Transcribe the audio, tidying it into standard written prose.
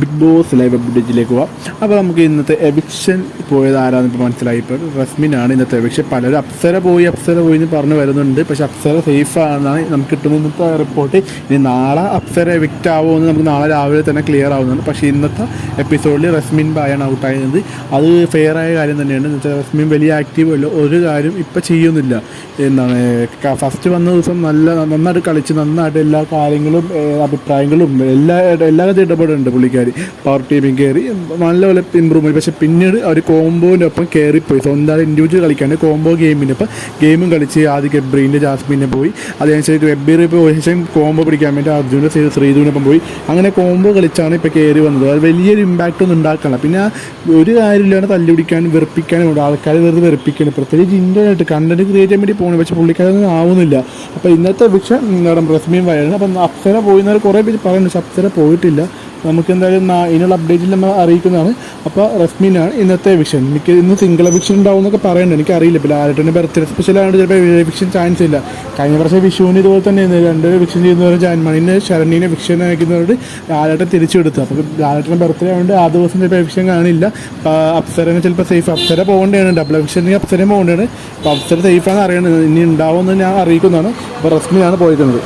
Big boss live അപ്ഡേറ്റിലേക്ക് പോവാം. അപ്പോൾ നമുക്ക് ഇന്നത്തെ എവിക്ഷൻ പോയത് ആരാന്ന് ഇപ്പോൾ മനസ്സിലായി. ഇപ്പോൾ റസ്മിനാണ് ഇന്നത്തെ എവിക്ഷൻ. പലരും അപ്സര പോയി എന്ന് പറഞ്ഞു വരുന്നുണ്ട്. പക്ഷേ അപ്സര സേഫ് ആണെന്നാണ് നമുക്ക് കിട്ടുന്ന ഇന്നത്തെ റിപ്പോർട്ട്. ഇനി നാളെ അപ്സര എവിക്റ്റ് ആവുമോ എന്ന് നമുക്ക് നാളെ രാവിലെ തന്നെ ക്ലിയർ ആവുന്നുണ്ട്. പക്ഷേ ഇന്നത്തെ എപ്പിസോഡിൽ റസ്മിൻ ബായാണ് ഔട്ടായത്. അത് ഫെയർ ആയ കാര്യം തന്നെയാണ്. എന്ന് വെച്ചാൽ റസ്മിൻ വലിയ ആക്റ്റീവ് അല്ല, ഒരു കാര്യം ഇപ്പം ചെയ്യുന്നില്ല. എന്താണ് ഫസ്റ്റ് വന്ന ദിവസം നന്നായിട്ട് കളിച്ച് നന്നായിട്ട് എല്ലാ കാര്യങ്ങളും അഭിപ്രായങ്ങളും എല്ലാ ഇടപെടുന്നുണ്ട് പുള്ളിക്കാർ. പവർ ടീമിൽ കയറി നല്ലപോലെ ഇമ്പ്രൂവ്മെൻറ്റ്. പക്ഷേ പിന്നീട് അവർ കോംബോൻ്റെ ഒപ്പം കയറിപ്പോയി. സ്വന്തം ഇൻഡിവിജ്വൽ കളിക്കാണ്ട് കോംബോ ഗെയിമിനൊപ്പം ഗെയിമും കളിച്ച് ആദ്യം ഗബ്രീൻ്റെ ജാസ്മിനെ പോയി. അതിനനുസരിച്ച് വെബ്ബീർ പോയ ശേഷം കോംബോ പിടിക്കാൻ വേണ്ടി അർജുൻ്റെ ശ്രീധുവിനൊപ്പം പോയി. അങ്ങനെ കോംബോ കളിച്ചാണ് ഇപ്പോൾ കയറി വന്നത്. അത് വലിയൊരു ഇമ്പാക്റ്റ് ഒന്നും ഉണ്ടാക്കണം. പിന്നെ ഒരു കാര്യമില്ലാണ്ട് തല്ലുപിടിക്കാനും വെറുപ്പിക്കാനും ഉണ്ട്. ആൾക്കാർ വെറുതെ വെറുപ്പിക്കണം. പ്രത്യേകിച്ച് ഇൻ്റർനെറ്റ് കണ്ടന്റ് ക്രിയേറ്റ് ചെയ്യാൻ വേണ്ടി പോകണം. പക്ഷേ പുള്ളിക്കാരൊന്നും ആവുന്നില്ല. അപ്പോൾ ഇന്നത്തെ വിഷയം റസ്മിൻ വയാണ്. അപ്പം അപ്സര പോയിന്നാൽ കുറേ പേര് പറയുന്നുണ്ട്. പക്ഷേ അപ്സര പോയിട്ടില്ല. നമുക്ക് എന്തായാലും ഇതിനുള്ള അപ്ഡേറ്റിൽ നമ്മൾ അറിയിക്കുന്നതാണ്. അപ്പോൾ റസ്മിനാണ് ഇന്നത്തെ എവിക്ഷൻ. എനിക്ക് ഇന്ന് സിംഗിൾ എവിക്ഷൻ ഉണ്ടാവും എന്നൊക്കെ പറയുന്നുണ്ട്. എനിക്കറിയില്ല. ഇപ്പോൾ ലാലേട്ടൻ്റെ ബർത്ത്ഡേ സ്പെഷ്യലായതുകൊണ്ട് ചിലപ്പോൾ എവിക്ഷൻ ചാൻസ് ഇല്ല. കഴിഞ്ഞ വർഷം വിഷുവിന് ഇതുപോലെ തന്നെ രണ്ട് എവിക്ഷൻ ചെയ്യുന്നവർ ജാൻമണിനെ ശരണ്യനെ എവിക്ഷൻ അയക്കുന്നവരോട് ലാലേട്ടൻ തിരിച്ചെടുത്തു. അപ്പോൾ ലാലേട്ടൻ്റെ ബർത്ത്ഡേ ആയതുകൊണ്ട് ആ ദിവസം ചിലപ്പോൾ എവിക്ഷൻ കാണില്ല. അപ്സരനെ ചിലപ്പോൾ സേഫ്. അപ്സര പോകേണ്ടതാണ്. ഡബിൾ എവിക്ഷന് അപ്സരയും പോകേണ്ടതാണ്. അപ്പോൾ അപ്സര സേഫാണെന്ന് അറിയണത്. ഇനി ഉണ്ടാവുമെന്ന് ഞാൻ അറിയിക്കുന്നതാണ്. അപ്പോൾ റസ്മിനാണ് പോയിരിക്കുന്നത്.